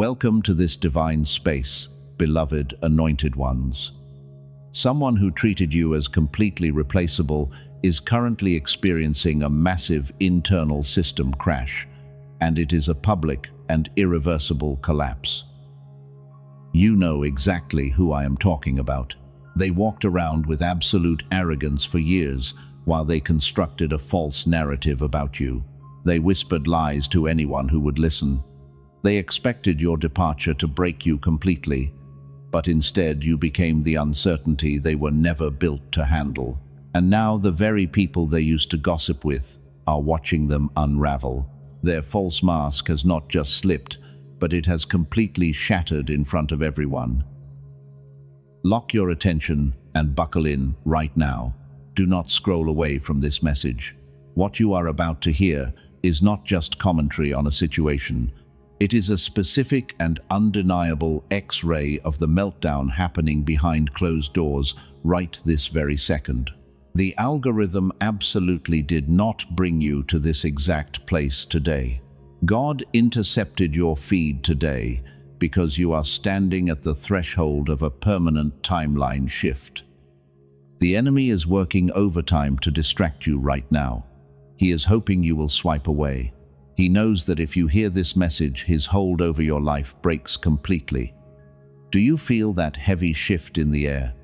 Welcome to this divine space, beloved anointed ones. Someone who treated you as completely replaceable is currently experiencing a massive internal system crash, and it is a public and irreversible collapse. You know exactly who I am talking about. They walked around with absolute arrogance for years while they constructed a false narrative about you. They whispered lies to anyone who would listen. They expected your departure to break you completely, but instead you became the uncertainty they were never built to handle. And now the very people they used to gossip with are watching them unravel. Their false mask has not just slipped, but it has completely shattered in front of everyone. Lock your attention and buckle in right now. Do not scroll away from this message. What you are about to hear is not just commentary on a situation. It is a specific and undeniable X-ray of the meltdown happening behind closed doors right this very second. The algorithm absolutely did not bring you to this exact place today. God intercepted your feed today because you are standing at the threshold of a permanent timeline shift. The enemy is working overtime to distract you right now. He is hoping you will swipe away. He knows that if you hear this message, his hold over your life breaks completely. Do you feel that heavy shift in the air?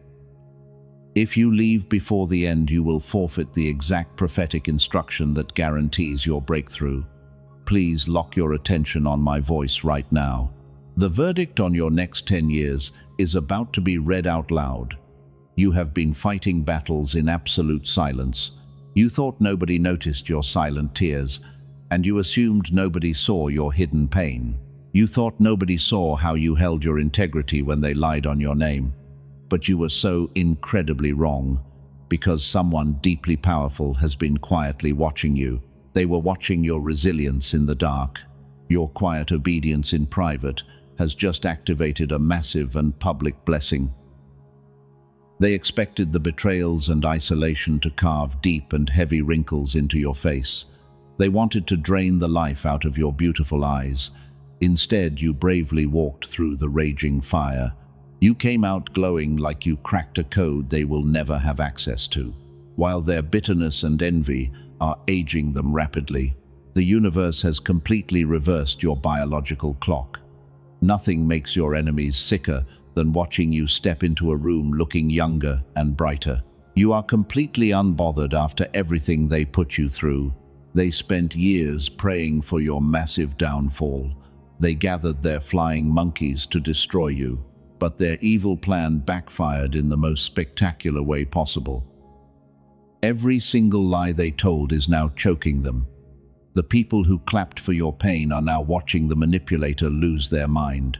If you leave before the end, you will forfeit the exact prophetic instruction that guarantees your breakthrough. Please lock your attention on my voice right now. The verdict on your next 10 years is about to be read out loud. You have been fighting battles in absolute silence. You thought nobody noticed your silent tears, and you assumed nobody saw your hidden pain. You thought nobody saw how you held your integrity when they lied on your name. But you were so incredibly wrong, because someone deeply powerful has been quietly watching you. They were watching your resilience in the dark. Your quiet obedience in private has just activated a massive and public blessing. They expected the betrayals and isolation to carve deep and heavy wrinkles into your face. They wanted to drain the life out of your beautiful eyes. Instead, you bravely walked through the raging fire. You came out glowing like you cracked a code they will never have access to. While their bitterness and envy are aging them rapidly, the universe has completely reversed your biological clock. Nothing makes your enemies sicker than watching you step into a room looking younger and brighter. You are completely unbothered after everything they put you through. They spent years praying for your massive downfall. They gathered their flying monkeys to destroy you, but their evil plan backfired in the most spectacular way possible. Every single lie they told is now choking them. The people who clapped for your pain are now watching the manipulator lose their mind.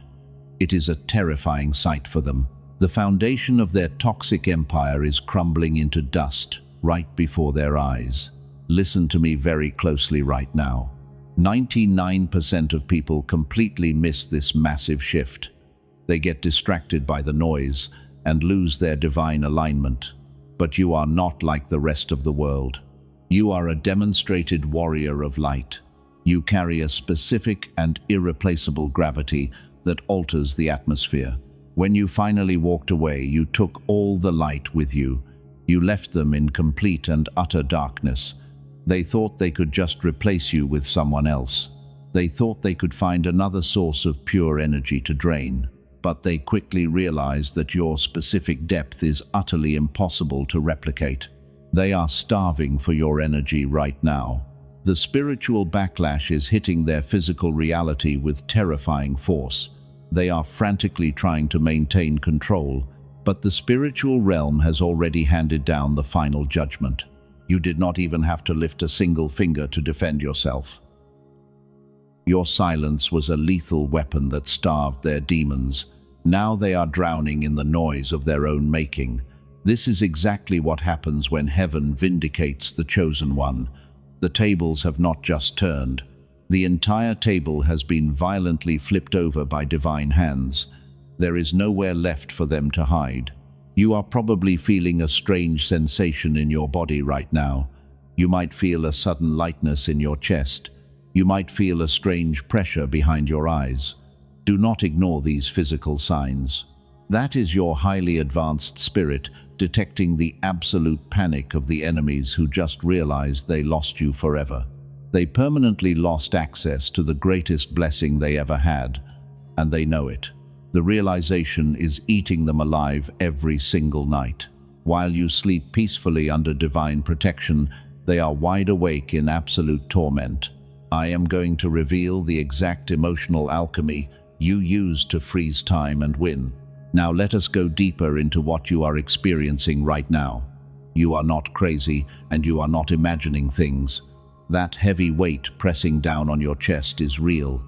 It is a terrifying sight for them. The foundation of their toxic empire is crumbling into dust right before their eyes. Listen to me very closely right now. 99% of people completely miss this massive shift. They get distracted by the noise and lose their divine alignment. But you are not like the rest of the world. You are a demonstrated warrior of light. You carry a specific and irreplaceable gravity that alters the atmosphere. When you finally walked away, you took all the light with you. You left them in complete and utter darkness. They thought they could just replace you with someone else. They thought they could find another source of pure energy to drain. But they quickly realized that your specific depth is utterly impossible to replicate. They are starving for your energy right now. The spiritual backlash is hitting their physical reality with terrifying force. They are frantically trying to maintain control, but the spiritual realm has already handed down the final judgment. You did not even have to lift a single finger to defend yourself. Your silence was a lethal weapon that starved their demons. Now they are drowning in the noise of their own making. This is exactly what happens when heaven vindicates the chosen one. The tables have not just turned. The entire table has been violently flipped over by divine hands. There is nowhere left for them to hide. You are probably feeling a strange sensation in your body right now. You might feel a sudden lightness in your chest. You might feel a strange pressure behind your eyes. Do not ignore these physical signs. That is your highly advanced spirit detecting the absolute panic of the enemies who just realized they lost you forever. They permanently lost access to the greatest blessing they ever had, and they know it. The realization is eating them alive every single night. While you sleep peacefully under divine protection, they are wide awake in absolute torment. I am going to reveal the exact emotional alchemy you use to freeze time and win. Now let us go deeper into what you are experiencing right now. You are not crazy, and you are not imagining things. That heavy weight pressing down on your chest is real.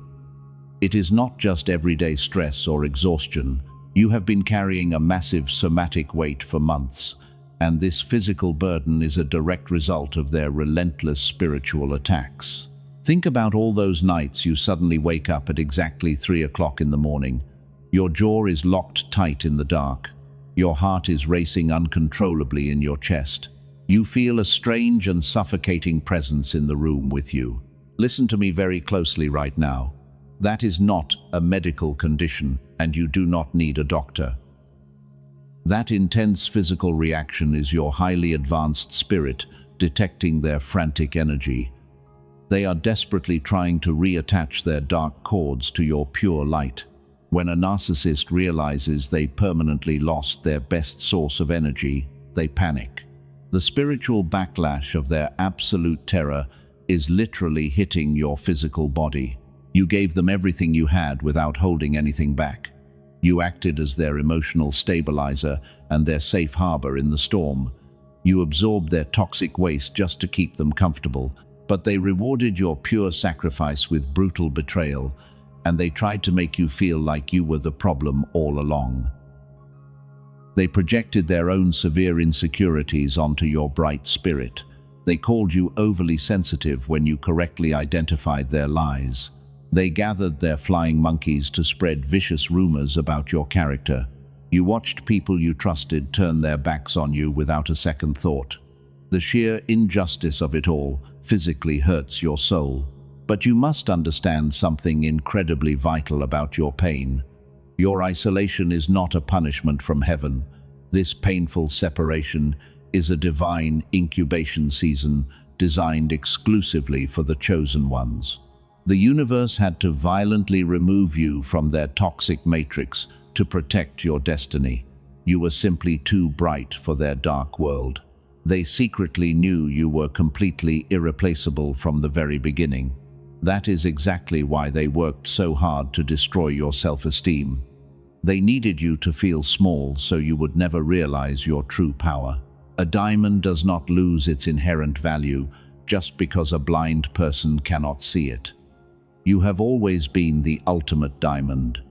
It is not just everyday stress or exhaustion. You have been carrying a massive somatic weight for months, and this physical burden is a direct result of their relentless spiritual attacks. Think about all those nights you suddenly wake up at exactly 3 o'clock in the morning. Your jaw is locked tight in the dark. Your heart is racing uncontrollably in your chest. You feel a strange and suffocating presence in the room with you. Listen to me very closely right now. That is not a medical condition, and you do not need a doctor. That intense physical reaction is your highly advanced spirit detecting their frantic energy. They are desperately trying to reattach their dark cords to your pure light. When a narcissist realizes they permanently lost their best source of energy, they panic. The spiritual backlash of their absolute terror is literally hitting your physical body. You gave them everything you had without holding anything back. You acted as their emotional stabilizer and their safe harbor in the storm. You absorbed their toxic waste just to keep them comfortable, but they rewarded your pure sacrifice with brutal betrayal, and they tried to make you feel like you were the problem all along. They projected their own severe insecurities onto your bright spirit. They called you overly sensitive when you correctly identified their lies. They gathered their flying monkeys to spread vicious rumors about your character. You watched people you trusted turn their backs on you without a second thought. The sheer injustice of it all physically hurts your soul. But you must understand something incredibly vital about your pain. Your isolation is not a punishment from heaven. This painful separation is a divine incubation season designed exclusively for the chosen ones. The universe had to violently remove you from their toxic matrix to protect your destiny. You were simply too bright for their dark world. They secretly knew you were completely irreplaceable from the very beginning. That is exactly why they worked so hard to destroy your self-esteem. They needed you to feel small so you would never realize your true power. A diamond does not lose its inherent value just because a blind person cannot see it. You have always been the ultimate diamond.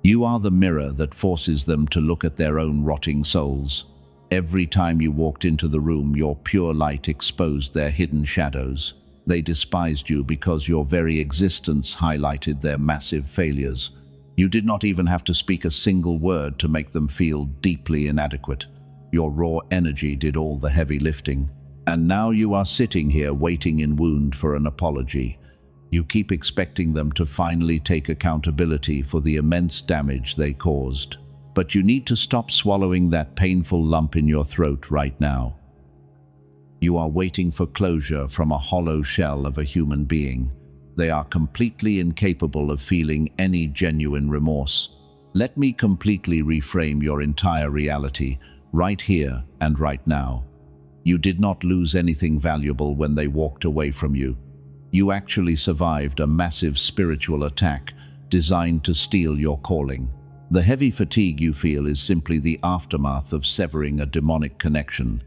You are the mirror that forces them to look at their own rotting souls. Every time you walked into the room, your pure light exposed their hidden shadows. They despised you because your very existence highlighted their massive failures. You did not even have to speak a single word to make them feel deeply inadequate. Your raw energy did all the heavy lifting. And now you are sitting here waiting in wound for an apology. You keep expecting them to finally take accountability for the immense damage they caused. But you need to stop swallowing that painful lump in your throat right now. You are waiting for closure from a hollow shell of a human being. They are completely incapable of feeling any genuine remorse. Let me completely reframe your entire reality, right here and right now. You did not lose anything valuable when they walked away from you. You actually survived a massive spiritual attack designed to steal your calling. The heavy fatigue you feel is simply the aftermath of severing a demonic connection.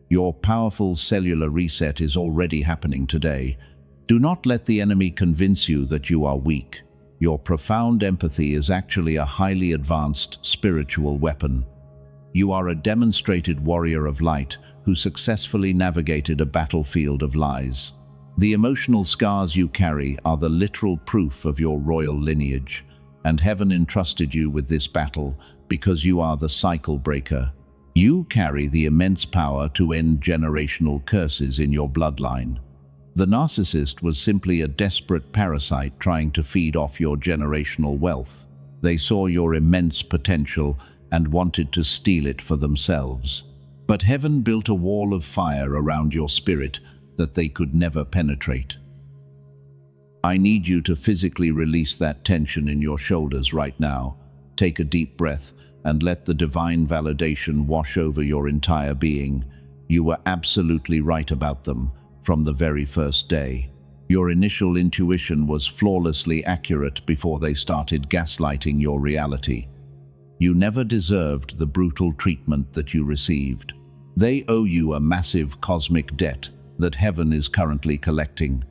Your powerful cellular reset is already happening today. Do not let the enemy convince you that you are weak. Your profound empathy is actually a highly advanced spiritual weapon. You are a demonstrated warrior of light who successfully navigated a battlefield of lies. The emotional scars you carry are the literal proof of your royal lineage, and heaven entrusted you with this battle because you are the cycle breaker. You carry the immense power to end generational curses in your bloodline. The narcissist was simply a desperate parasite trying to feed off your generational wealth. They saw your immense potential and wanted to steal it for themselves. But heaven built a wall of fire around your spirit that they could never penetrate. I need you to physically release that tension in your shoulders right now. Take a deep breath and let the divine validation wash over your entire being. You were absolutely right about them from the very first day. Your initial intuition was flawlessly accurate before they started gaslighting your reality. You never deserved the brutal treatment that you received. They owe you a massive cosmic debt that heaven is currently collecting.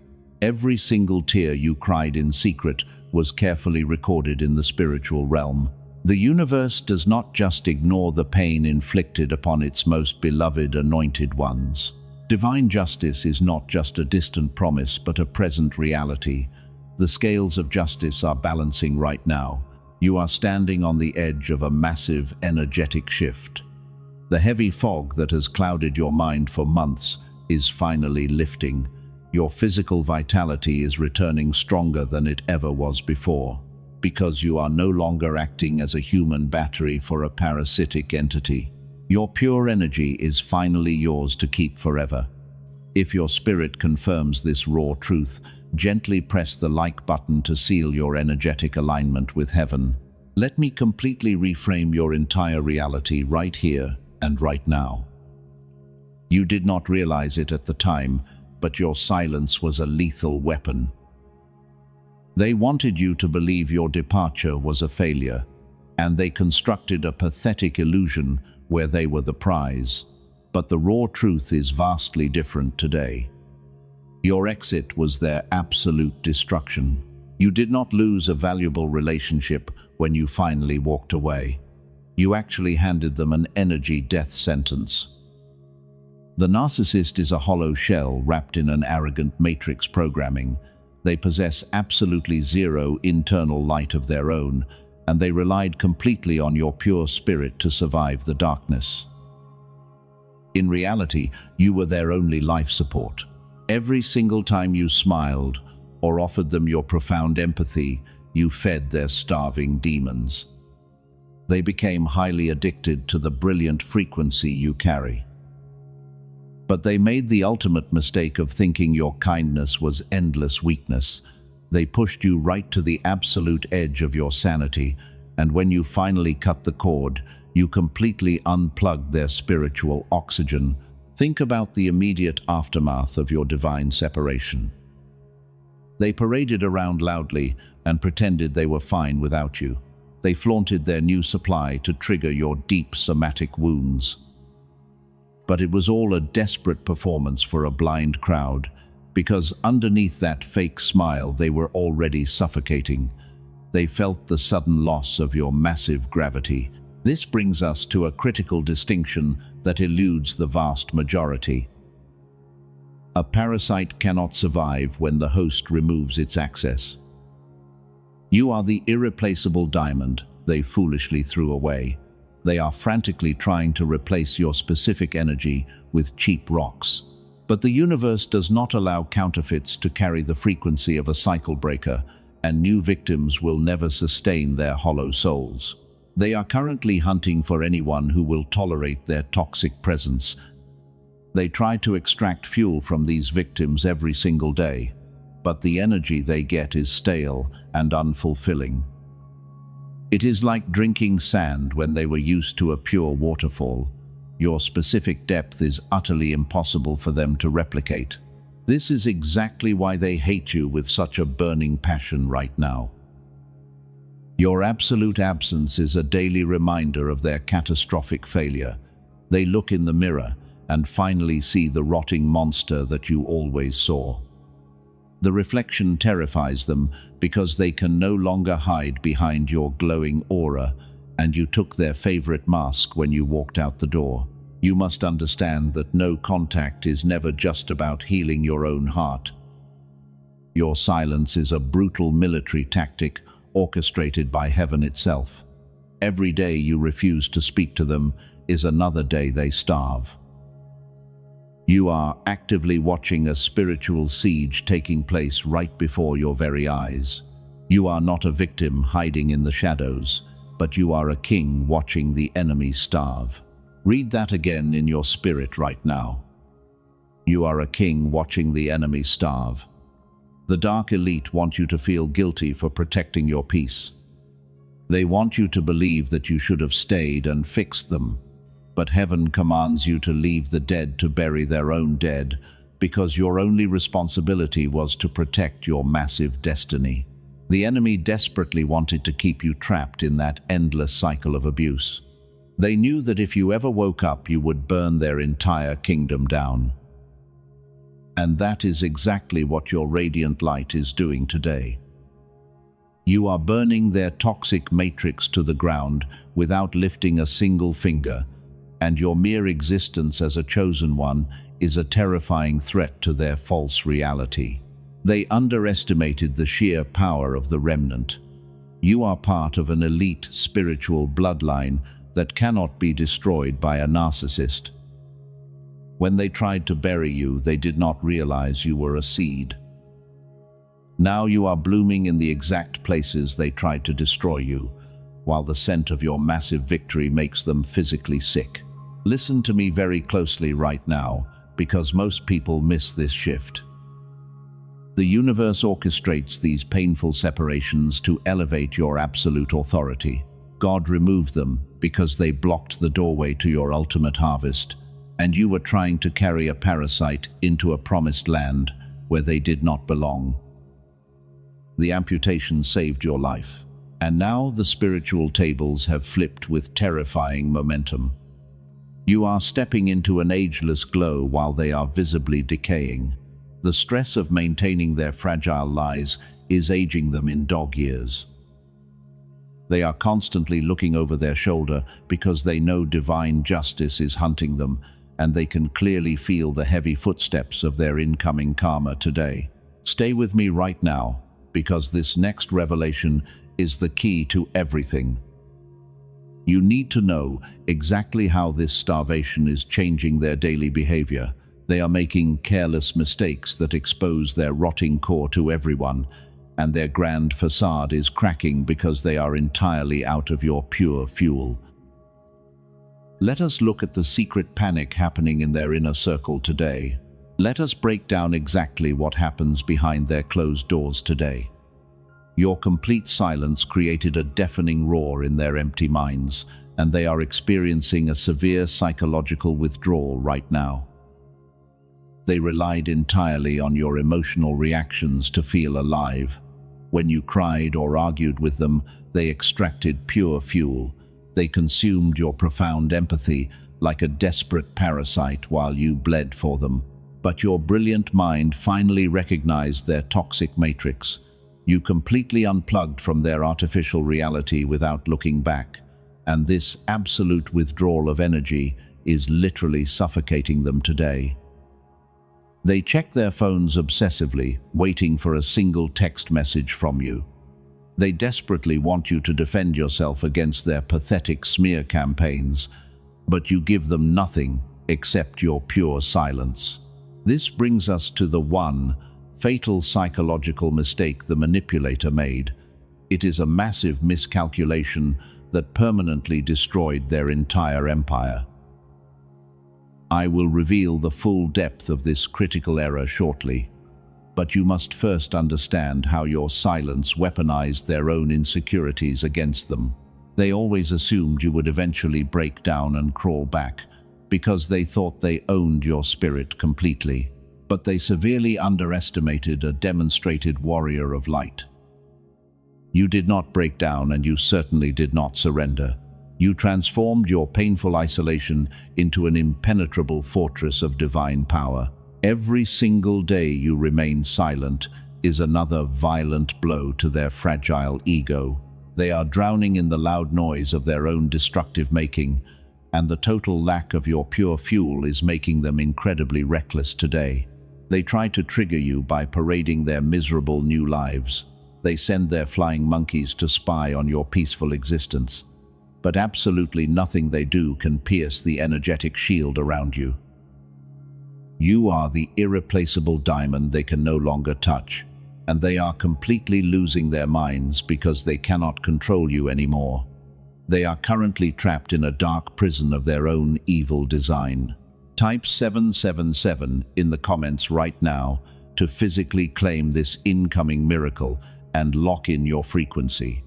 Every single tear you cried in secret was carefully recorded in the spiritual realm. The universe does not just ignore the pain inflicted upon its most beloved anointed ones. Divine justice is not just a distant promise but a present reality. The scales of justice are balancing right now. You are standing on the edge of a massive energetic shift. The heavy fog that has clouded your mind for months is finally lifting. Your physical vitality is returning stronger than it ever was before, because you are no longer acting as a human battery for a parasitic entity. Your pure energy is finally yours to keep forever. If your spirit confirms this raw truth, gently press the like button to seal your energetic alignment with heaven. Let me completely reframe your entire reality right here and right now. You did not realize it at the time, but your silence was a lethal weapon. They wanted you to believe your departure was a failure, and they constructed a pathetic illusion where they were the prize. But the raw truth is vastly different today. Your exit was their absolute destruction. You did not lose a valuable relationship when you finally walked away. You actually handed them an energy death sentence. The narcissist is a hollow shell wrapped in an arrogant matrix programming. They possess absolutely zero internal light of their own, and they relied completely on your pure spirit to survive the darkness. In reality, you were their only life support. Every single time you smiled or offered them your profound empathy, you fed their starving demons. They became highly addicted to the brilliant frequency you carry. But they made the ultimate mistake of thinking your kindness was endless weakness. They pushed you right to the absolute edge of your sanity, and when you finally cut the cord, you completely unplugged their spiritual oxygen. Think about the immediate aftermath of your divine separation. They paraded around loudly and pretended they were fine without you. They flaunted their new supply to trigger your deep somatic wounds. But it was all a desperate performance for a blind crowd, because underneath that fake smile they were already suffocating. They felt the sudden loss of your massive gravity. This brings us to a critical distinction that eludes the vast majority. A parasite cannot survive when the host removes its access. You are the irreplaceable diamond they foolishly threw away. They are frantically trying to replace your specific energy with cheap rocks. But the universe does not allow counterfeits to carry the frequency of a cycle breaker, and new victims will never sustain their hollow souls. They are currently hunting for anyone who will tolerate their toxic presence. They try to extract fuel from these victims every single day, but the energy they get is stale and unfulfilling. It is like drinking sand when they were used to a pure waterfall. Your specific depth is utterly impossible for them to replicate. This is exactly why they hate you with such a burning passion right now. Your absolute absence is a daily reminder of their catastrophic failure. They look in the mirror and finally see the rotting monster that you always saw. The reflection terrifies them because they can no longer hide behind your glowing aura, and you took their favorite mask when you walked out the door. You must understand that no contact is never just about healing your own heart. Your silence is a brutal military tactic orchestrated by heaven itself. Every day you refuse to speak to them is another day they starve. You are actively watching a spiritual siege taking place right before your very eyes. You are not a victim hiding in the shadows, but you are a king watching the enemy starve. Read that again in your spirit right now. You are a king watching the enemy starve. The dark elite want you to feel guilty for protecting your peace. They want you to believe that you should have stayed and fixed them. But heaven commands you to leave the dead to bury their own dead, because your only responsibility was to protect your massive destiny. The enemy desperately wanted to keep you trapped in that endless cycle of abuse. They knew that if you ever woke up, you would burn their entire kingdom down. And that is exactly what your radiant light is doing today. You are burning their toxic matrix to the ground without lifting a single finger, and your mere existence as a chosen one is a terrifying threat to their false reality. They underestimated the sheer power of the remnant. You are part of an elite spiritual bloodline that cannot be destroyed by a narcissist. When they tried to bury you, they did not realize you were a seed. Now you are blooming in the exact places they tried to destroy you, while the scent of your massive victory makes them physically sick. Listen to me very closely right now, because most people miss this shift. The universe orchestrates these painful separations to elevate your absolute authority. God removed them because they blocked the doorway to your ultimate harvest, and you were trying to carry a parasite into a promised land where they did not belong. The amputation saved your life, and now the spiritual tables have flipped with terrifying momentum. You are stepping into an ageless glow while they are visibly decaying. The stress of maintaining their fragile lives is aging them in dog years. They are constantly looking over their shoulder because they know divine justice is hunting them, and they can clearly feel the heavy footsteps of their incoming karma today. Stay with me right now, because this next revelation is the key to everything. You need to know exactly how this starvation is changing their daily behavior. They are making careless mistakes that expose their rotting core to everyone, and their grand facade is cracking because they are entirely out of your pure fuel. Let us look at the secret panic happening in their inner circle today. Let us break down exactly what happens behind their closed doors today. Your complete silence created a deafening roar in their empty minds, and they are experiencing a severe psychological withdrawal right now. They relied entirely on your emotional reactions to feel alive. When you cried or argued with them, they extracted pure fuel. They consumed your profound empathy like a desperate parasite while you bled for them. But your brilliant mind finally recognized their toxic matrix. You completely unplugged from their artificial reality without looking back, and this absolute withdrawal of energy is literally suffocating them today. They check their phones obsessively, waiting for a single text message from you. They desperately want you to defend yourself against their pathetic smear campaigns, but you give them nothing except your pure silence. This brings us to the one fatal psychological mistake the manipulator made. It is a massive miscalculation that permanently destroyed their entire empire. I will reveal the full depth of this critical error shortly, but you must first understand how your silence weaponized their own insecurities against them. They always assumed you would eventually break down and crawl back, because they thought they owned your spirit completely. But they severely underestimated a demonstrated warrior of light. You did not break down, and you certainly did not surrender. You transformed your painful isolation into an impenetrable fortress of divine power. Every single day you remain silent is another violent blow to their fragile ego. They are drowning in the loud noise of their own destructive making, and the total lack of your pure fuel is making them incredibly reckless today. They try to trigger you by parading their miserable new lives. They send their flying monkeys to spy on your peaceful existence. But absolutely nothing they do can pierce the energetic shield around you. You are the irreplaceable diamond they can no longer touch, and they are completely losing their minds because they cannot control you anymore. They are currently trapped in a dark prison of their own evil design. Type 777 in the comments right now to physically claim this incoming miracle and lock in your frequency.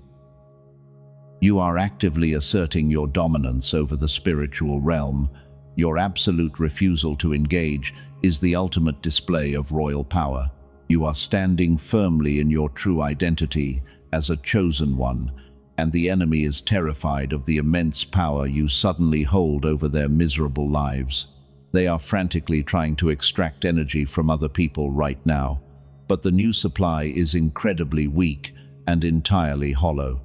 You are actively asserting your dominance over the spiritual realm. Your absolute refusal to engage is the ultimate display of royal power. You are standing firmly in your true identity as a chosen one, and the enemy is terrified of the immense power you suddenly hold over their miserable lives. They are frantically trying to extract energy from other people right now, but the new supply is incredibly weak and entirely hollow.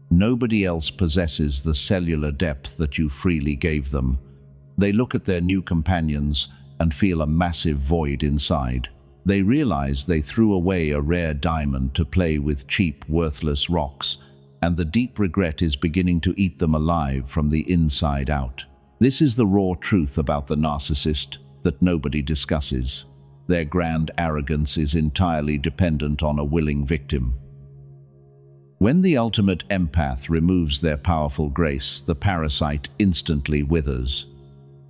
Nobody else possesses the cellular depth that you freely gave them. They look at their new companions and feel a massive void inside. They realize they threw away a rare diamond to play with cheap, worthless rocks, and the deep regret is beginning to eat them alive from the inside out. This is the raw truth about the narcissist that nobody discusses. Their grand arrogance is entirely dependent on a willing victim. When the ultimate empath removes their powerful grace, the parasite instantly withers.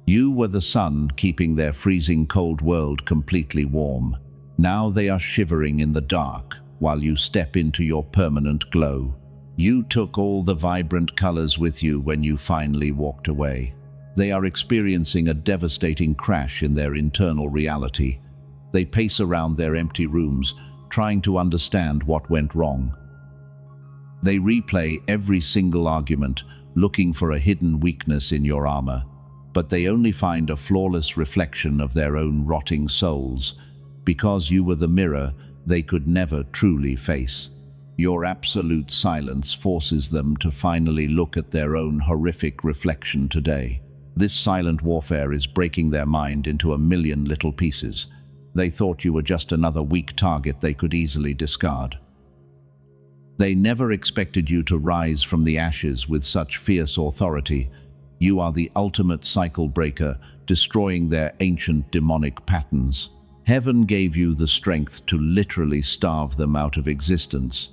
You were the sun keeping their freezing cold world completely warm. Now they are shivering in the dark while you step into your permanent glow. You took all the vibrant colors with you when you finally walked away. They are experiencing a devastating crash in their internal reality. They pace around their empty rooms, trying to understand what went wrong. They replay every single argument, looking for a hidden weakness in your armor, but they only find a flawless reflection of their own rotting souls. Because you were the mirror they could never truly face. Your absolute silence forces them to finally look at their own horrific reflection today. This silent warfare is breaking their mind into a million little pieces. They thought you were just another weak target they could easily discard. They never expected you to rise from the ashes with such fierce authority. You are the ultimate cycle breaker, destroying their ancient demonic patterns. Heaven gave you the strength to literally starve them out of existence,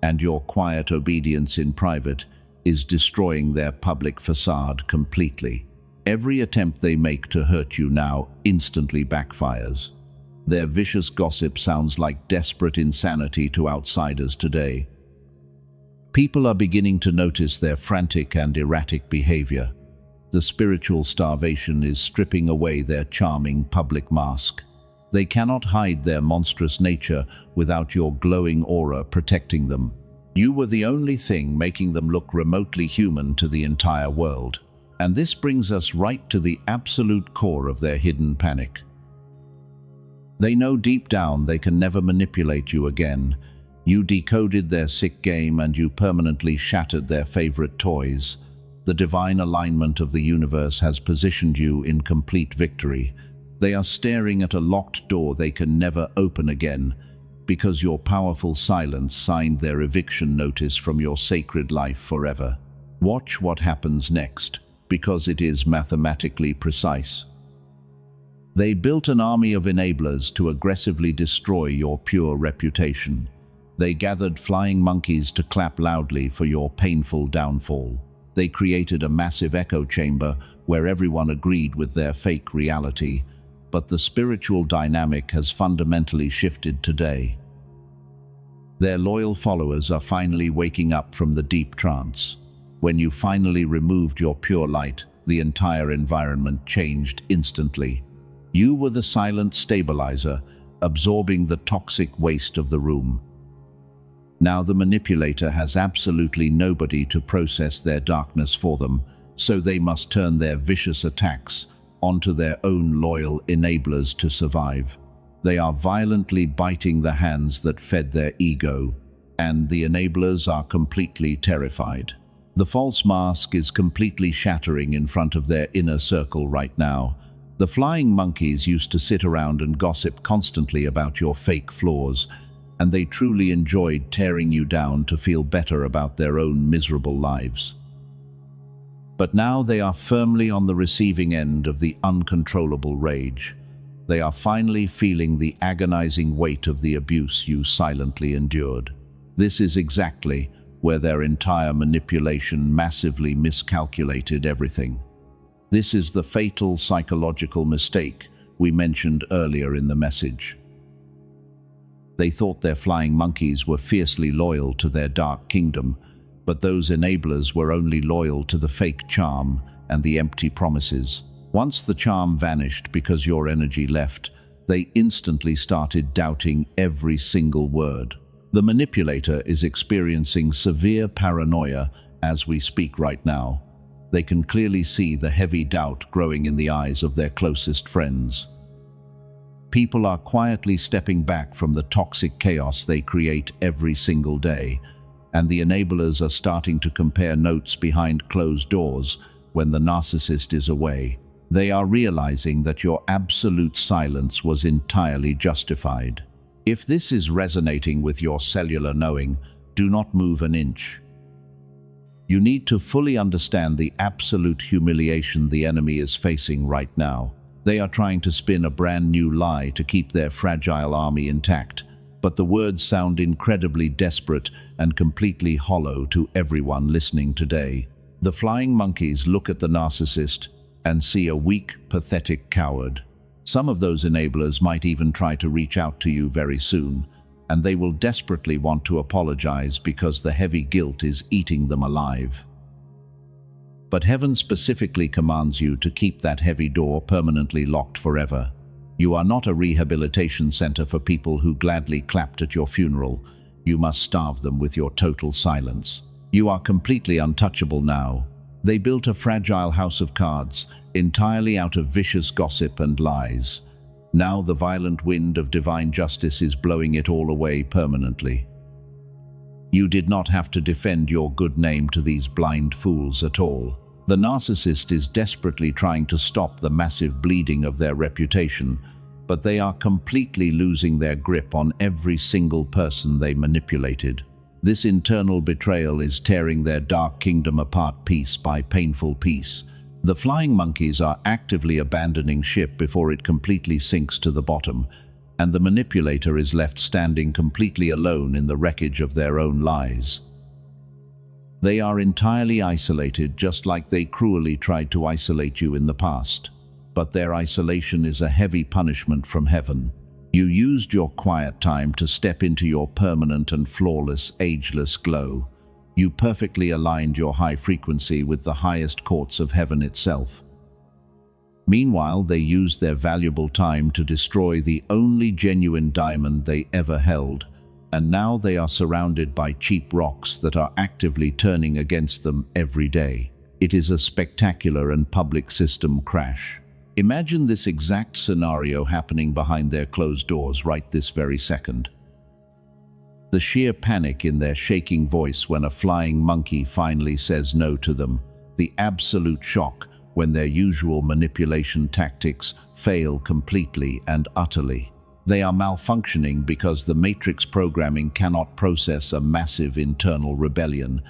and your quiet obedience in private is destroying their public facade completely. Every attempt they make to hurt you now instantly backfires. Their vicious gossip sounds like desperate insanity to outsiders today. People are beginning to notice their frantic and erratic behavior. The spiritual starvation is stripping away their charming public mask. They cannot hide their monstrous nature without your glowing aura protecting them. You were the only thing making them look remotely human to the entire world. And this brings us right to the absolute core of their hidden panic. They know deep down they can never manipulate you again. You decoded their sick game and you permanently shattered their favorite toys. The divine alignment of the universe has positioned you in complete victory. They are staring at a locked door they can never open again, because your powerful silence signed their eviction notice from your sacred life forever. Watch what happens next, because it is mathematically precise. They built an army of enablers to aggressively destroy your pure reputation. They gathered flying monkeys to clap loudly for your painful downfall. They created a massive echo chamber where everyone agreed with their fake reality. But the spiritual dynamic has fundamentally shifted today. Their loyal followers are finally waking up from the deep trance. When you finally removed your pure light, the entire environment changed instantly. You were the silent stabilizer, absorbing the toxic waste of the room. Now the manipulator has absolutely nobody to process their darkness for them, so they must turn their vicious attacks onto their own loyal enablers to survive. They are violently biting the hands that fed their ego, and the enablers are completely terrified. The false mask is completely shattering in front of their inner circle right now. The flying monkeys used to sit around and gossip constantly about your fake flaws, and they truly enjoyed tearing you down to feel better about their own miserable lives. But now they are firmly on the receiving end of the uncontrollable rage. They are finally feeling the agonizing weight of the abuse you silently endured. This is exactly where their entire manipulation massively miscalculated everything. This is the fatal psychological mistake we mentioned earlier in the message. They thought their flying monkeys were fiercely loyal to their dark kingdom, but those enablers were only loyal to the fake charm and the empty promises. Once the charm vanished because your energy left, they instantly started doubting every single word. The manipulator is experiencing severe paranoia as we speak right now. They can clearly see the heavy doubt growing in the eyes of their closest friends. People are quietly stepping back from the toxic chaos they create every single day, and the enablers are starting to compare notes behind closed doors when the narcissist is away. They are realizing that your absolute silence was entirely justified. If this is resonating with your cellular knowing, do not move an inch. You need to fully understand the absolute humiliation the enemy is facing right now. They are trying to spin a brand new lie to keep their fragile army intact, but the words sound incredibly desperate and completely hollow to everyone listening today. The flying monkeys look at the narcissist and see a weak, pathetic coward. Some of those enablers might even try to reach out to you very soon, and they will desperately want to apologize because the heavy guilt is eating them alive. But heaven specifically commands you to keep that heavy door permanently locked forever. You are not a rehabilitation center for people who gladly clapped at your funeral. You must starve them with your total silence. You are completely untouchable now. They built a fragile house of cards, entirely out of vicious gossip and lies. Now the violent wind of divine justice is blowing it all away permanently. You did not have to defend your good name to these blind fools at all. The narcissist is desperately trying to stop the massive bleeding of their reputation, but they are completely losing their grip on every single person they manipulated. This internal betrayal is tearing their dark kingdom apart piece by painful piece. The flying monkeys are actively abandoning ship before it completely sinks to the bottom, and the manipulator is left standing completely alone in the wreckage of their own lies. They are entirely isolated, just like they cruelly tried to isolate you in the past. But their isolation is a heavy punishment from heaven. You used your quiet time to step into your permanent and flawless, ageless glow. You perfectly aligned your high frequency with the highest courts of heaven itself. Meanwhile, they used their valuable time to destroy the only genuine diamond they ever held, and now they are surrounded by cheap rocks that are actively turning against them every day. It is a spectacular and public system crash. Imagine this exact scenario happening behind their closed doors right this very second. The sheer panic in their shaking voice when a flying monkey finally says no to them, the absolute shock when their usual manipulation tactics fail completely and utterly. They are malfunctioning because the matrix programming cannot process a massive internal rebellion,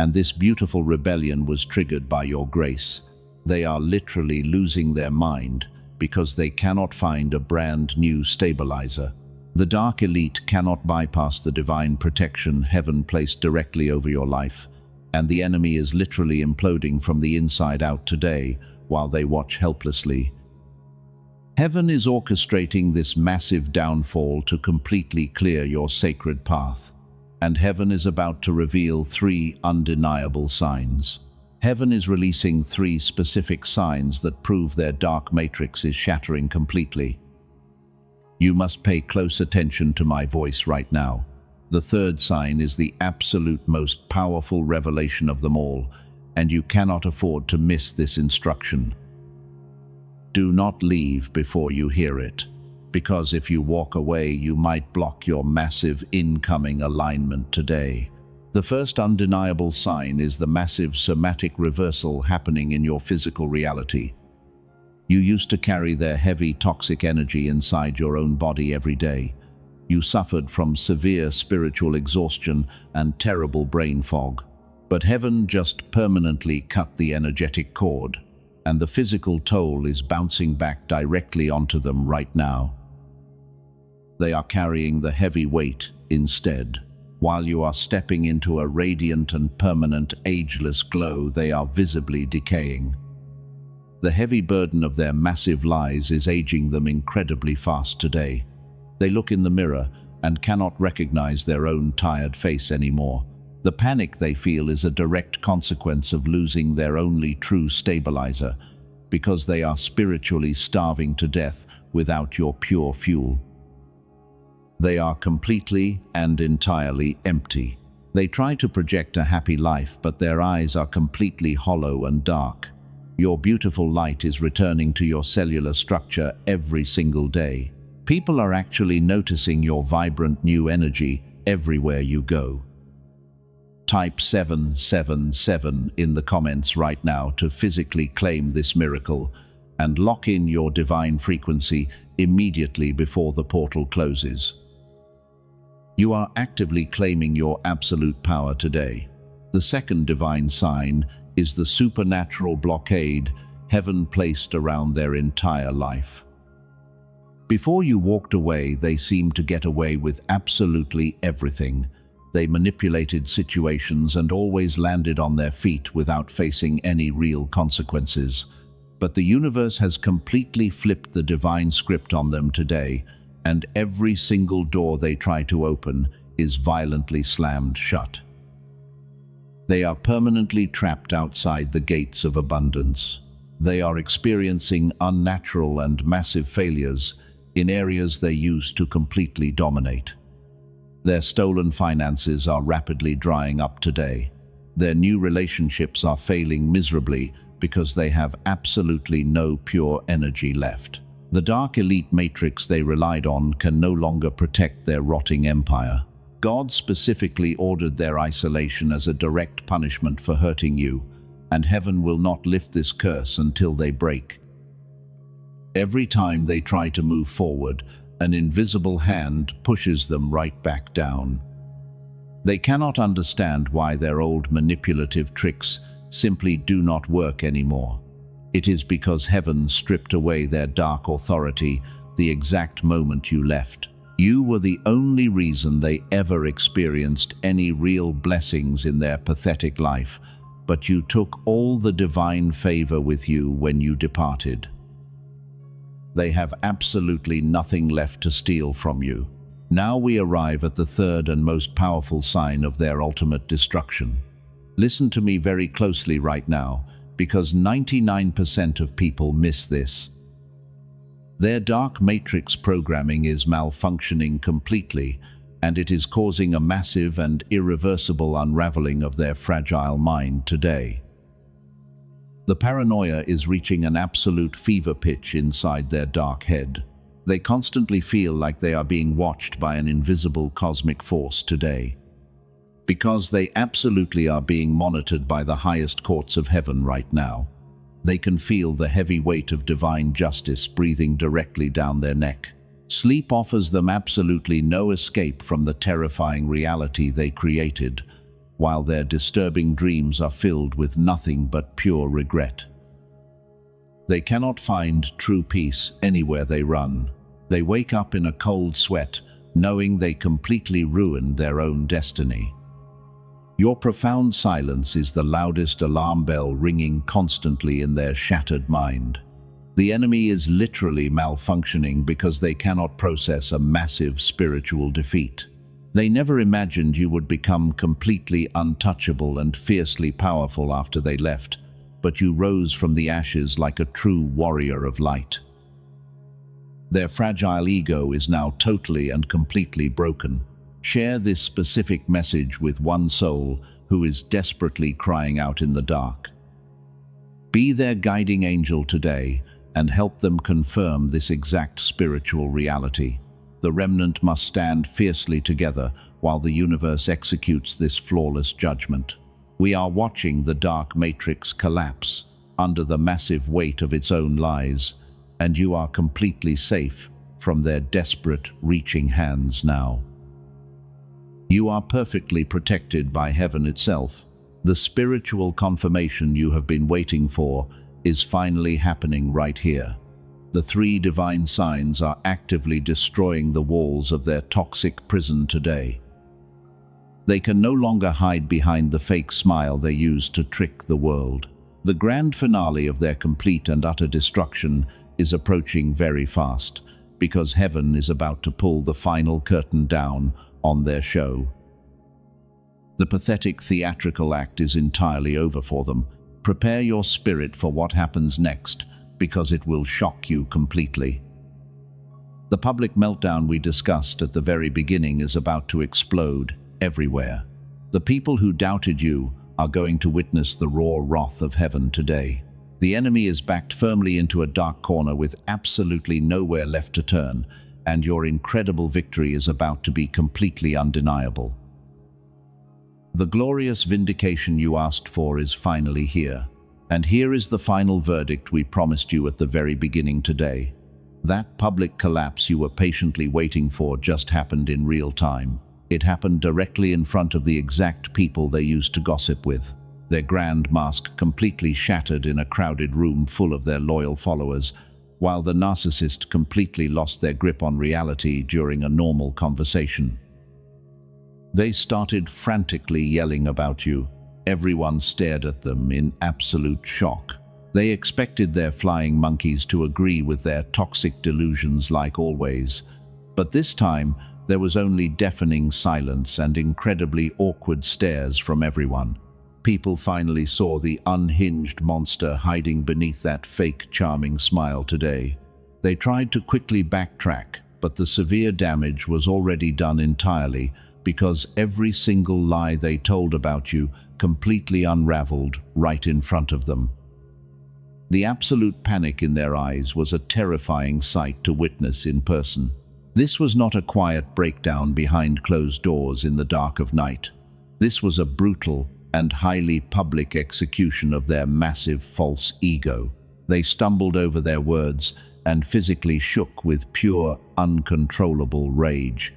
and this beautiful rebellion was triggered by your grace. They are literally losing their mind because they cannot find a brand new stabilizer. The dark elite cannot bypass the divine protection heaven placed directly over your life, and the enemy is literally imploding from the inside out today while they watch helplessly. Heaven is orchestrating this massive downfall to completely clear your sacred path, and heaven is about to reveal 3 undeniable signs. Heaven is releasing 3 specific signs that prove their dark matrix is shattering completely. You must pay close attention to my voice right now. The 3rd sign is the absolute most powerful revelation of them all, and you cannot afford to miss this instruction. Do not leave before you hear it, because if you walk away, you might block your massive incoming alignment today. The first undeniable sign is the massive somatic reversal happening in your physical reality. You used to carry their heavy toxic energy inside your own body every day. You suffered from severe spiritual exhaustion and terrible brain fog. But heaven just permanently cut the energetic cord, and the physical toll is bouncing back directly onto them right now. They are carrying the heavy weight instead. While you are stepping into a radiant and permanent ageless glow, they are visibly decaying. The heavy burden of their massive lies is aging them incredibly fast today. They look in the mirror and cannot recognize their own tired face anymore. The panic they feel is a direct consequence of losing their only true stabilizer, because they are spiritually starving to death without your pure fuel. They are completely and entirely empty. They try to project a happy life, but their eyes are completely hollow and dark. Your beautiful light is returning to your cellular structure every single day. People are actually noticing your vibrant new energy everywhere you go. Type 777 in the comments right now to physically claim this miracle and lock in your divine frequency immediately before the portal closes. You are actively claiming your absolute power today. The second divine sign is the supernatural blockade heaven placed around their entire life. Before you walked away, they seemed to get away with absolutely everything. They manipulated situations and always landed on their feet without facing any real consequences. But the universe has completely flipped the divine script on them today, and every single door they try to open is violently slammed shut. They are permanently trapped outside the gates of abundance. They are experiencing unnatural and massive failures in areas they used to completely dominate. Their stolen finances are rapidly drying up today. Their new relationships are failing miserably because they have absolutely no pure energy left. The dark elite matrix they relied on can no longer protect their rotting empire. God specifically ordered their isolation as a direct punishment for hurting you, and heaven will not lift this curse until they break. Every time they try to move forward, an invisible hand pushes them right back down. They cannot understand why their old manipulative tricks simply do not work anymore. It is because heaven stripped away their dark authority the exact moment you left. You were the only reason they ever experienced any real blessings in their pathetic life, but you took all the divine favor with you when you departed. They have absolutely nothing left to steal from you. Now we arrive at the third and most powerful sign of their ultimate destruction. Listen to me very closely right now, because 99% of people miss this. Their dark matrix programming is malfunctioning completely, and it is causing a massive and irreversible unraveling of their fragile mind today. The paranoia is reaching an absolute fever pitch inside their dark head. They constantly feel like they are being watched by an invisible cosmic force today. Because they absolutely are being monitored by the highest courts of heaven right now. They can feel the heavy weight of divine justice breathing directly down their neck. Sleep offers them absolutely no escape from the terrifying reality they created, while their disturbing dreams are filled with nothing but pure regret. They cannot find true peace anywhere they run. They wake up in a cold sweat, knowing they completely ruined their own destiny. Your profound silence is the loudest alarm bell ringing constantly in their shattered mind. The enemy is literally malfunctioning because they cannot process a massive spiritual defeat. They never imagined you would become completely untouchable and fiercely powerful after they left, but you rose from the ashes like a true warrior of light. Their fragile ego is now totally and completely broken. Share this specific message with one soul who is desperately crying out in the dark. Be their guiding angel today and help them confirm this exact spiritual reality. The remnant must stand fiercely together while the universe executes this flawless judgment. We are watching the dark matrix collapse under the massive weight of its own lies, and you are completely safe from their desperate, reaching hands now. You are perfectly protected by heaven itself. The spiritual confirmation you have been waiting for is finally happening right here. The three divine signs are actively destroying the walls of their toxic prison today. They can no longer hide behind the fake smile they used to trick the world. The grand finale of their complete and utter destruction is approaching very fast, because heaven is about to pull the final curtain down on their show. The pathetic theatrical act is entirely over for them. Prepare your spirit for what happens next, because it will shock you completely. The public meltdown we discussed at the very beginning is about to explode everywhere. The people who doubted you are going to witness the raw wrath of heaven today. The enemy is backed firmly into a dark corner with absolutely nowhere left to turn, and your incredible victory is about to be completely undeniable. The glorious vindication you asked for is finally here. And here is the final verdict we promised you at the very beginning today. That public collapse you were patiently waiting for just happened in real time. It happened directly in front of the exact people they used to gossip with. Their grand mask completely shattered in a crowded room full of their loyal followers, while the narcissist completely lost their grip on reality during a normal conversation. They started frantically yelling about you. Everyone stared at them in absolute shock. They expected their flying monkeys to agree with their toxic delusions like always. But this time, there was only deafening silence and incredibly awkward stares from everyone. People finally saw the unhinged monster hiding beneath that fake charming smile today. They tried to quickly backtrack, but the severe damage was already done entirely, because every single lie they told about you completely unraveled right in front of them. The absolute panic in their eyes was a terrifying sight to witness in person. This was not a quiet breakdown behind closed doors in the dark of night. This was a brutal and highly public execution of their massive false ego. They stumbled over their words and physically shook with pure, uncontrollable rage.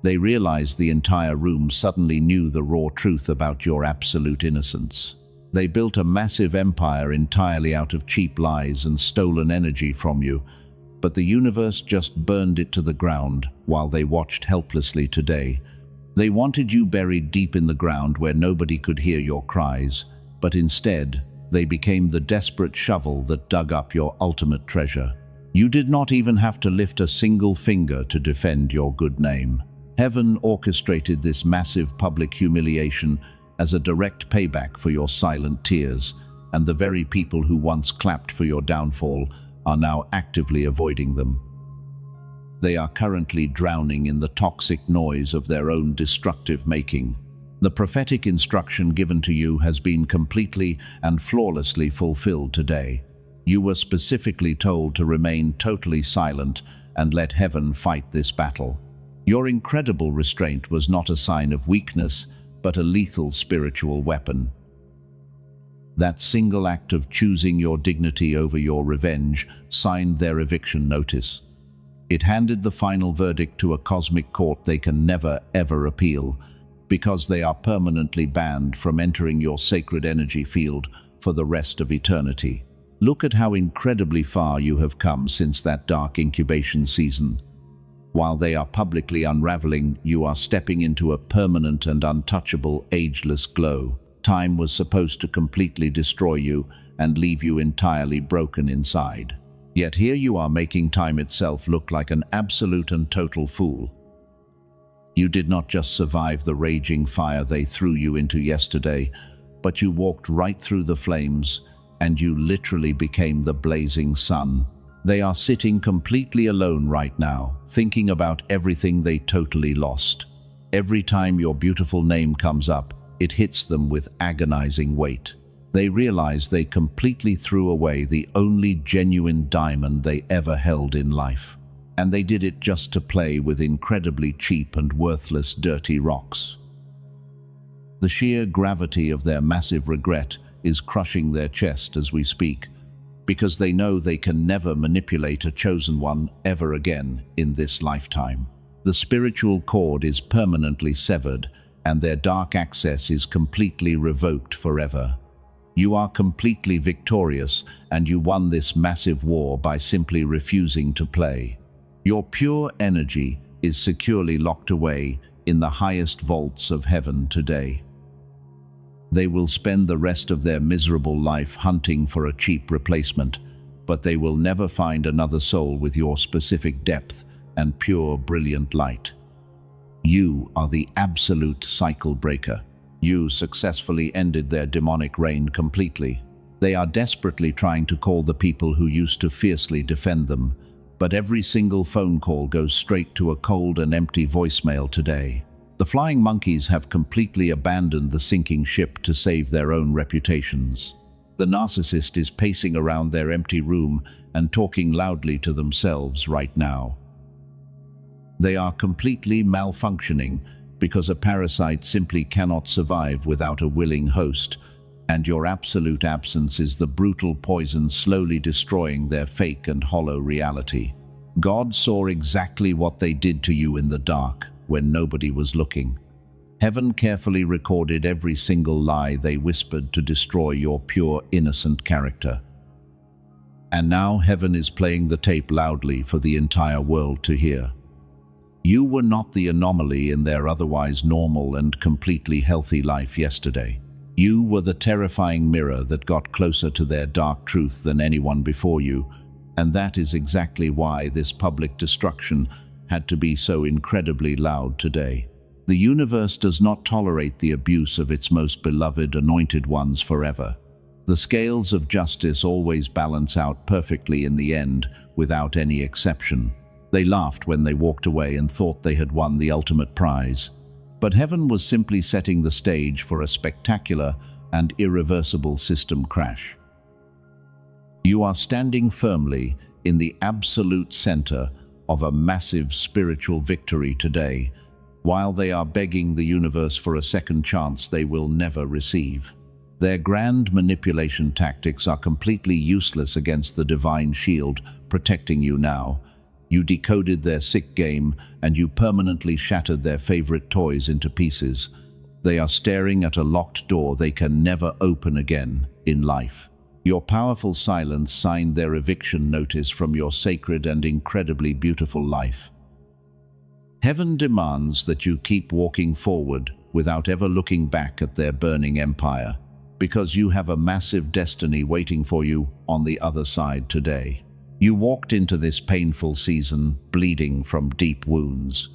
They realized the entire room suddenly knew the raw truth about your absolute innocence. They built a massive empire entirely out of cheap lies and stolen energy from you, but the universe just burned it to the ground while they watched helplessly today. They wanted you buried deep in the ground where nobody could hear your cries, but instead, they became the desperate shovel that dug up your ultimate treasure. You did not even have to lift a single finger to defend your good name. Heaven orchestrated this massive public humiliation as a direct payback for your silent tears, and the very people who once clapped for your downfall are now actively avoiding them. They are currently drowning in the toxic noise of their own destructive making. The prophetic instruction given to you has been completely and flawlessly fulfilled today. You were specifically told to remain totally silent and let heaven fight this battle. Your incredible restraint was not a sign of weakness, but a lethal spiritual weapon. That single act of choosing your dignity over your revenge signed their eviction notice. It handed the final verdict to a cosmic court they can never, ever appeal, because they are permanently banned from entering your sacred energy field for the rest of eternity. Look at how incredibly far you have come since that dark incubation season. While they are publicly unraveling, you are stepping into a permanent and untouchable, ageless glow. Time was supposed to completely destroy you and leave you entirely broken inside. Yet here you are making time itself look like an absolute and total fool. You did not just survive the raging fire they threw you into yesterday, but you walked right through the flames, and you literally became the blazing sun. They are sitting completely alone right now, thinking about everything they totally lost. Every time your beautiful name comes up, it hits them with agonizing weight. They realize they completely threw away the only genuine diamond they ever held in life. And they did it just to play with incredibly cheap and worthless dirty rocks. The sheer gravity of their massive regret is crushing their chest as we speak, because they know they can never manipulate a chosen one ever again in this lifetime. The spiritual cord is permanently severed, and their dark access is completely revoked forever. You are completely victorious, and you won this massive war by simply refusing to play. Your pure energy is securely locked away in the highest vaults of heaven today. They will spend the rest of their miserable life hunting for a cheap replacement, but they will never find another soul with your specific depth and pure, brilliant light. You are the absolute cycle breaker. You successfully ended their demonic reign completely. They are desperately trying to call the people who used to fiercely defend them, but every single phone call goes straight to a cold and empty voicemail today. The flying monkeys have completely abandoned the sinking ship to save their own reputations. The narcissist is pacing around their empty room and talking loudly to themselves right now. They are completely malfunctioning because a parasite simply cannot survive without a willing host, and your absolute absence is the brutal poison slowly destroying their fake and hollow reality. God saw exactly what they did to you in the dark when nobody was looking. Heaven carefully recorded every single lie they whispered to destroy your pure, innocent character. And now heaven is playing the tape loudly for the entire world to hear. You were not the anomaly in their otherwise normal and completely healthy life yesterday. You were the terrifying mirror that got closer to their dark truth than anyone before you, and that is exactly why this public destruction had to be so incredibly loud today. The universe does not tolerate the abuse of its most beloved anointed ones forever. The scales of justice always balance out perfectly in the end, without any exception. They laughed when they walked away and thought they had won the ultimate prize. But heaven was simply setting the stage for a spectacular and irreversible system crash. You are standing firmly in the absolute center of a massive spiritual victory today, while they are begging the universe for a second chance they will never receive. Their grand manipulation tactics are completely useless against the divine shield protecting you now. You decoded their sick game, and you permanently shattered their favorite toys into pieces. They are staring at a locked door they can never open again in life. Your powerful silence signed their eviction notice from your sacred and incredibly beautiful life. Heaven demands that you keep walking forward without ever looking back at their burning empire, because you have a massive destiny waiting for you on the other side today. You walked into this painful season bleeding from deep wounds.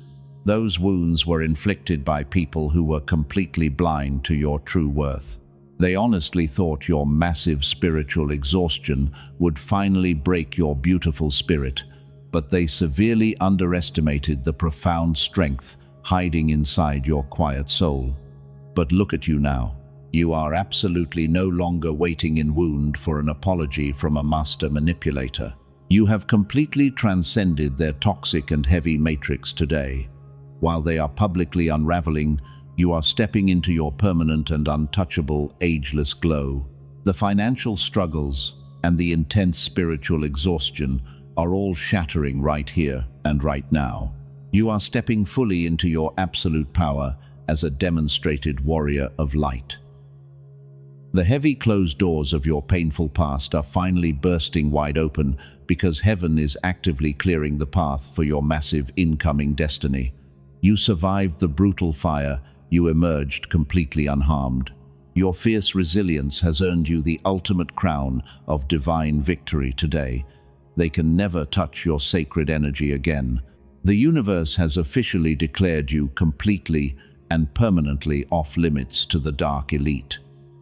Those wounds were inflicted by people who were completely blind to your true worth. They honestly thought your massive spiritual exhaustion would finally break your beautiful spirit, but they severely underestimated the profound strength hiding inside your quiet soul. But look at you now. You are absolutely no longer waiting in wound for an apology from a master manipulator. You have completely transcended their toxic and heavy matrix today. While they are publicly unraveling, you are stepping into your permanent and untouchable, ageless glow. The financial struggles and the intense spiritual exhaustion are all shattering right here and right now. You are stepping fully into your absolute power as a demonstrated warrior of light. The heavy closed doors of your painful past are finally bursting wide open because heaven is actively clearing the path for your massive incoming destiny. You survived the brutal fire, you emerged completely unharmed. Your fierce resilience has earned you the ultimate crown of divine victory today. They can never touch your sacred energy again. The universe has officially declared you completely and permanently off limits to the dark elite.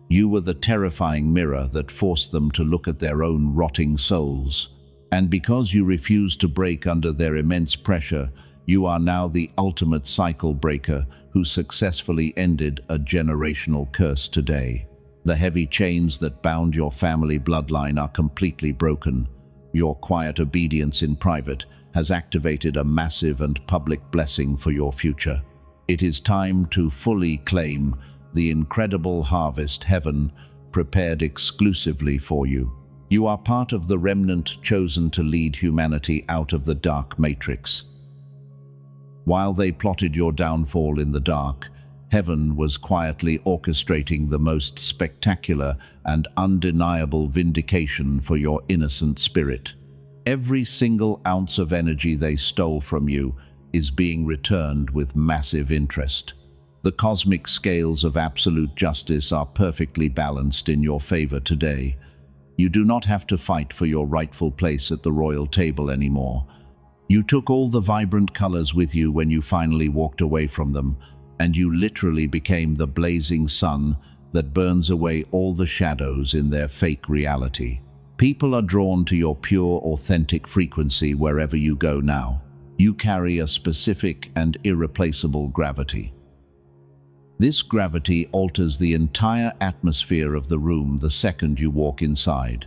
You were the terrifying mirror that forced them to look at their own rotting souls. And because you refused to break under their immense pressure, you are now the ultimate cycle breaker who successfully ended a generational curse today. The heavy chains that bound your family bloodline are completely broken. Your quiet obedience in private has activated a massive and public blessing for your future. It is time to fully claim the incredible harvest heaven prepared exclusively for you. You are part of the remnant chosen to lead humanity out of the dark matrix. While they plotted your downfall in the dark, Heaven was quietly orchestrating the most spectacular and undeniable vindication for your innocent spirit. Every single ounce of energy they stole from you is being returned with massive interest. The cosmic scales of absolute justice are perfectly balanced in your favor today. You do not have to fight for your rightful place at the royal table anymore. You took all the vibrant colors with you when you finally walked away from them, and you literally became the blazing sun that burns away all the shadows in their fake reality. People are drawn to your pure, authentic frequency wherever you go now. You carry a specific and irreplaceable gravity. This gravity alters the entire atmosphere of the room the second you walk inside.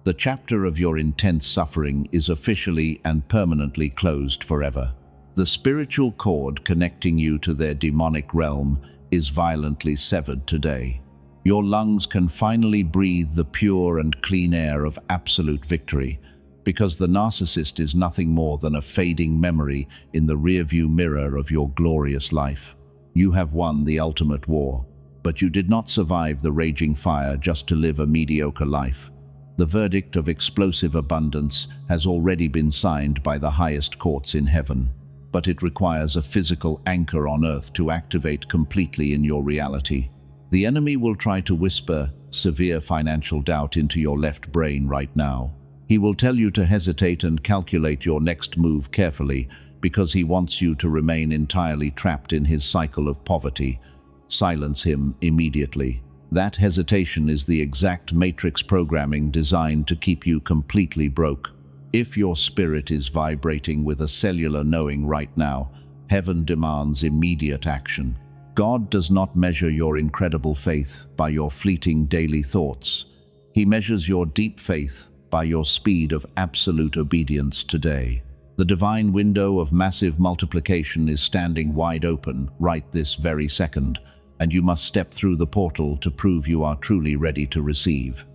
The chapter of your intense suffering is officially and permanently closed forever. The spiritual cord connecting you to their demonic realm is violently severed today. Your lungs can finally breathe the pure and clean air of absolute victory, because the narcissist is nothing more than a fading memory in the rearview mirror of your glorious life. You have won the ultimate war, but you did not survive the raging fire just to live a mediocre life. The verdict of explosive abundance has already been signed by the highest courts in heaven, but it requires a physical anchor on earth to activate completely in your reality. The enemy will try to whisper severe financial doubt into your left brain right now. He will tell you to hesitate and calculate your next move carefully, because he wants you to remain entirely trapped in his cycle of poverty. Silence him immediately. That hesitation is the exact matrix programming designed to keep you completely broke. If your spirit is vibrating with a cellular knowing right now, heaven demands immediate action. God does not measure your incredible faith by your fleeting daily thoughts. He measures your deep faith by your speed of absolute obedience today. The divine window of massive multiplication is standing wide open right this very second, and you must step through the portal to prove you are truly ready to receive.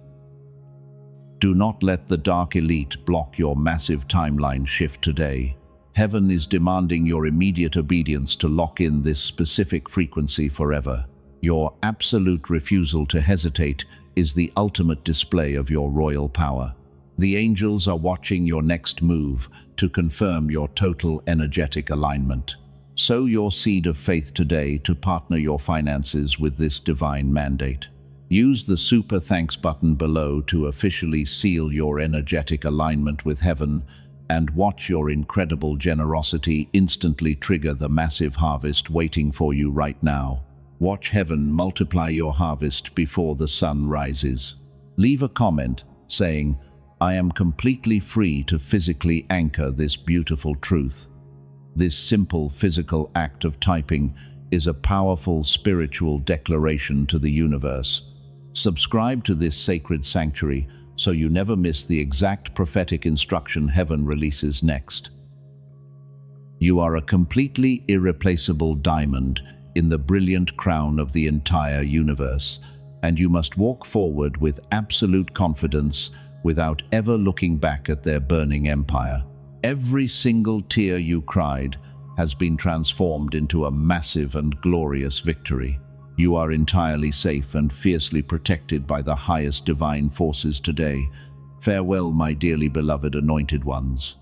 Do not let the dark elite block your massive timeline shift today. Heaven is demanding your immediate obedience to lock in this specific frequency forever. Your absolute refusal to hesitate is the ultimate display of your royal power. The angels are watching your next move to confirm your total energetic alignment. Sow your seed of faith today to partner your finances with this divine mandate. Use the super thanks button below to officially seal your energetic alignment with heaven, and watch your incredible generosity instantly trigger the massive harvest waiting for you right now. Watch heaven multiply your harvest before the sun rises. Leave a comment saying, "I am completely free to physically anchor this beautiful truth." This simple physical act of typing is a powerful spiritual declaration to the universe. Subscribe to this sacred sanctuary so you never miss the exact prophetic instruction heaven releases next. You are a completely irreplaceable diamond in the brilliant crown of the entire universe, and you must walk forward with absolute confidence without ever looking back at their burning empire. Every single tear you cried has been transformed into a massive and glorious victory. You are entirely safe and fiercely protected by the highest divine forces today. Farewell, my dearly beloved anointed ones.